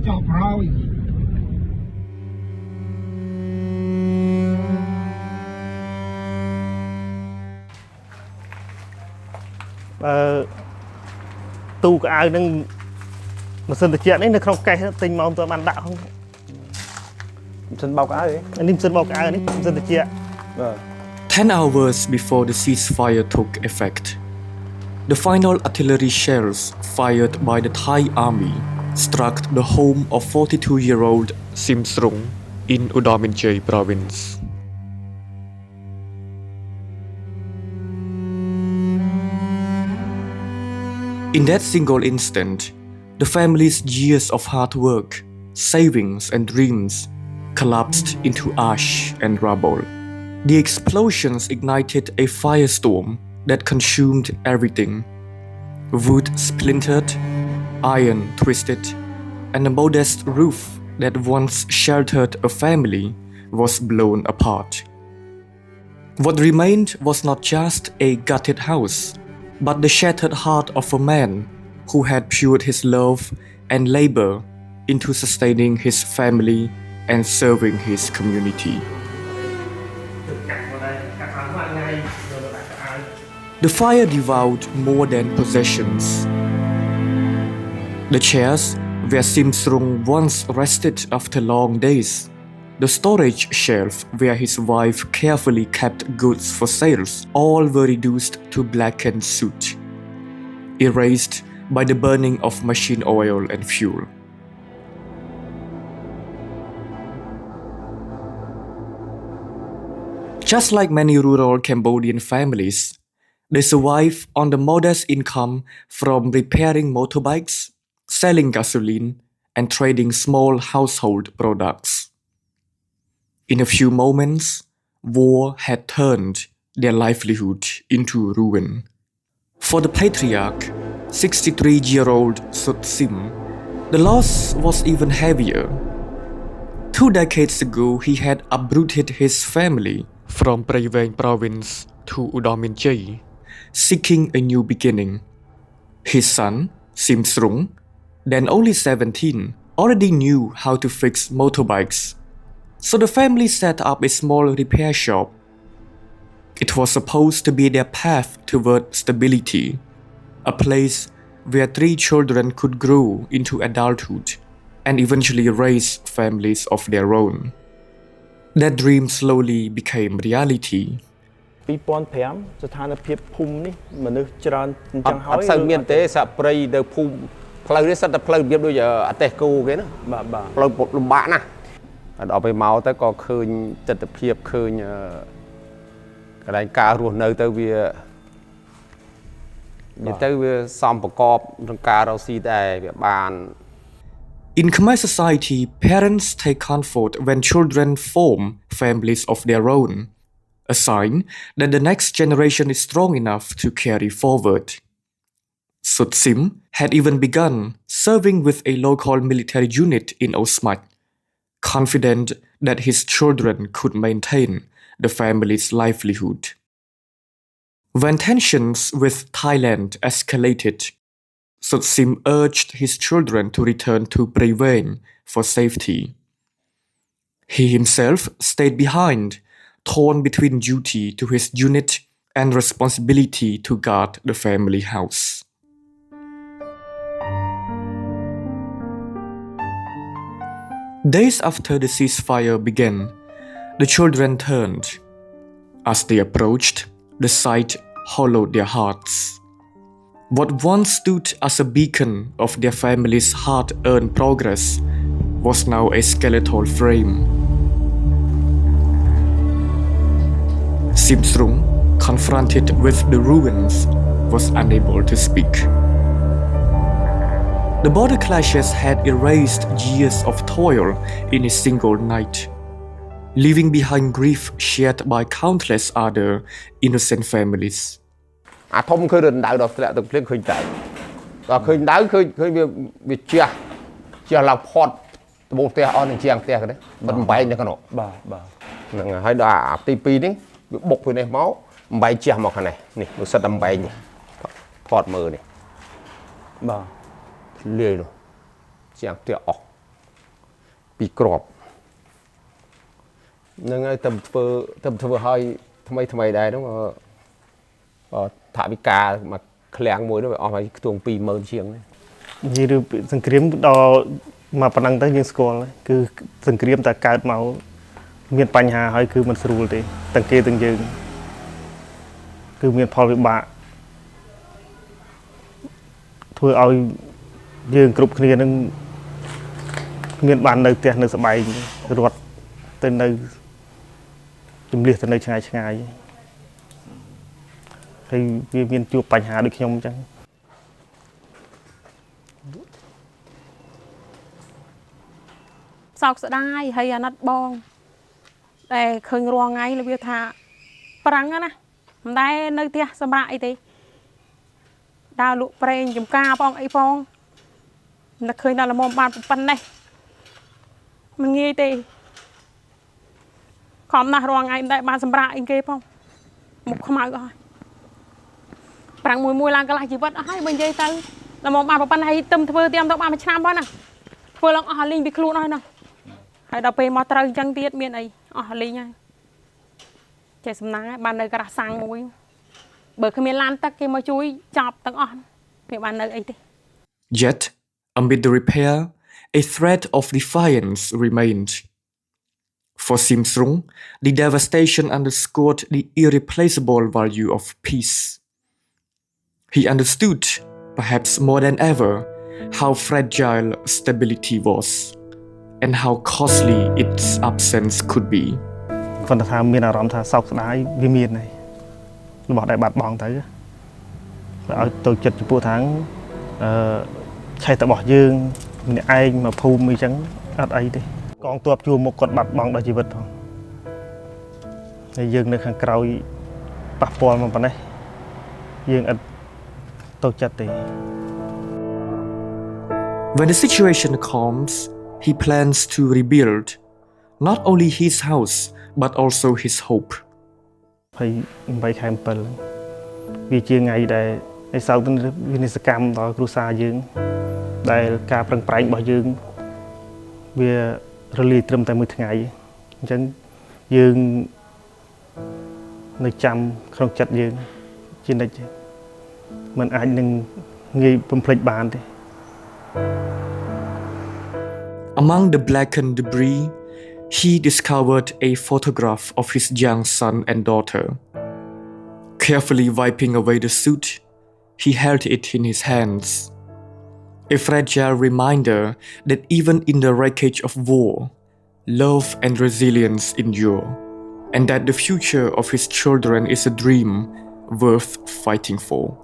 chọc rồi tu cái ai đang mà sơn tự chuyện ấy nó không cây tình mà ông tôi ăn đạo không sơn bao cái ấy anh sơn bao cái ấy sơn tự chuyện 10 hours before the ceasefire took effect, the final artillery shells fired by the Thai army struck the home of 42-year-old Srung in ODDAR MEANCHEY province. In that single instant, the family's years of hard work, savings and dreams collapsed into ash and rubble. The explosions ignited a firestorm that consumed everything. Wood splintered, iron twisted, and a modest roof that once sheltered a family was blown apart. What remained was not just a gutted house, but the shattered heart of a man who had poured his love and labor into sustaining his family and serving his community. The fire devoured more than possessions. The chairs where Srung once rested after long days, the storage shelf where his wife carefully kept goods for sales, all were reduced to blackened soot, erased by the burning of machine oil and fuel. Just like many rural Cambodian families, they survive on the modest income from repairing motorbikes, selling gasoline, and trading small household products. In a few moments, war had turned their livelihood into ruin. For the patriarch, 63-year-old Sut Sim, the loss was even heavier. 2 decades ago, he had uprooted his family from Prey Veng province to ODDAR MEANCHEY, seeking a new beginning. His son, Srung, then only 17, already knew how to fix motorbikes. So the family set up a small repair shop. It was supposed to be their path toward stability, a place where 3 children could grow into adulthood and eventually raise families of their own. That dream slowly became reality. 2005 ស្ថានភាពភូមិនេះមនុស្សច្រើនចឹងហើយអត់សូវមានទេសហប្រៃទៅភូមិផ្លូវនេះសិតតែផ្លូវរបៀបដូចអតេះគោគេណាបាទផ្លូវលំបាកណាស់ដល់ពេលមកទៅក៏ឃើញទស្សនភាពឃើញកន្លែងការរស់នៅទៅវាសំប្រកបនឹងការរកស៊ីដែរវាបាន In Khmer society, parents take comfort when children form families of their own, a sign that the next generation is strong enough to carry forward. Sut Sim had even begun serving with a local military unit in Osmat, confident that his children could maintain the family's livelihood. When tensions with Thailand escalated, Sut Sim urged his children to return to Prey Veng for safety. He himself stayed behind, torn between duty to his unit and responsibility to guard the family house. Days after the ceasefire began, the children turned. As they approached, the sight hollowed their hearts. What once stood as a beacon of their family's hard-earned progress was now a skeletal frame. Srung, confronted with the ruins, was unable to speak. The border clashes had erased years of toil in a single night, leaving behind grief shared by countless other innocent families. អាធំឃើញរណ្ដៅដល់ធ្លាក់ទឹកភ្លៀងឃើញតែដល់ឃើញដៅឃើញវាជះឡើងផត់ត្បូងផ្ទះអស់នឹងជាងផ្ទះហ្នឹងមិនបែកនៅក្នុងបាទហ្នឹងហើយដល់អាទី2នេះវាបុកពីនេះមកបែកជះមកខាងនេះនេះវាសិតតែបែកនេះផត់មើលនេះ បាទលាយនោះជាងផ្ទះអស់ពីក្របហ្នឹងហើយទៅធ្វើឲ្យថ្មីដែរហ្នឹងថាវិការមកឃ្លាំងមួយនោះវាអស់ហើយខ្ទង់ 20000 ជាងនេះនិយាយរឿងសង្គ្រាមដល់មកប៉ុណ្ណឹងទៅយើងស្គាល់គឺសង្គ្រាមតែកើតមកមានបញ្ហាហើយគឺមិនស្រួលទេទាំងគេទាំងយើងគឺមានផលវិបាកធ្វើឲ្យយើងគ្រប់គ្នានឹងមានបាននៅផ្ទះនៅសบายរត់ទៅនៅជំនះទៅនៅឆ្ងាយហើយវាមានជួបបញ្ហាដូចខ្ញុំអញ្ចឹងសោកស្ដាយហើយអាណិតបងតែឃើញរាល់ថ្ងៃរបៀបថាប្រាំងណាមិនដែលនៅផ្ទះសម្រាប់អីទេដើរលក់ប្រេងចំការផងអីផងតែឃើញដល់ល្មមបានប៉ុណ្ណេះមិនងាយទេខំណាស់រាល់ថ្ងៃមិនដែលបានសម្រាប់អីគេផងមុខខ្មៅអស់ប្រាំងមួយឡើងកន្លះជីវិតអស់ហើយបើនិយាយទៅល្មមបានប៉ុណ្ណេះទឹមធ្វើទៀមទៅបានមួយឆ្នាំផងណាធ្វើឡើងអស់លីងពីខ្លួនអស់ណាហើយដល់ពេលមកត្រូវអញ្ចឹងទៀតមានអីអស់លីងហើយចេះសំណាងហើយបាននៅក្រាស់សាំងមួយបើគ្មានឡានទឹកគេមកជួយចប់ទាំងអស់វាបាននៅអីទេ Yet, amid the repair, a threat of defiance remained. For Srung, the devastation underscored the irreplaceable value of peace. He understood, perhaps more than ever, how fragile stability was and how costly its absence could be. គាត់ថាមានអារម្មណ៍ថាសោកស្ដាយវាមានហើយរបស់ដែលបាត់បង់ទៅឲ្យទៅចិត្តចំពោះថាឆេះតែរបស់យើងម្នាក់ឯងមកភូមិអីចឹងអត់អីទេកងទ័ពជួមុខគាត់បាត់បង់ដល់ជីវិតផងហើយយើងនៅខាងក្រោយប៉ះពាល់មកប៉ុណ្ណេះយើងអត់ទៅចិត្តទេ When the situation calms, he plans to rebuild not only his house but also his hope. 28 ខែ 7 វាជាថ្ងៃដែលឯសៅទៅវិនិស្សកម្មដល់គ្រួសារយើងដែលការប្រឹងប្រែងរបស់យើងវារលាយត្រឹមតែមួយថ្ងៃអញ្ចឹងយើងនៅចាំក្នុងចិត្តយើងជានិច្ចមិនអាចនឹងងាយបំភ្លេចបានទេ Among the blackened debris, he discovered a photograph of his young son and daughter. Carefully wiping away the soot, he held it in his hands. A fragile reminder that even in the wreckage of war, love and resilience endure, and that the future of his children is a dream worth fighting for.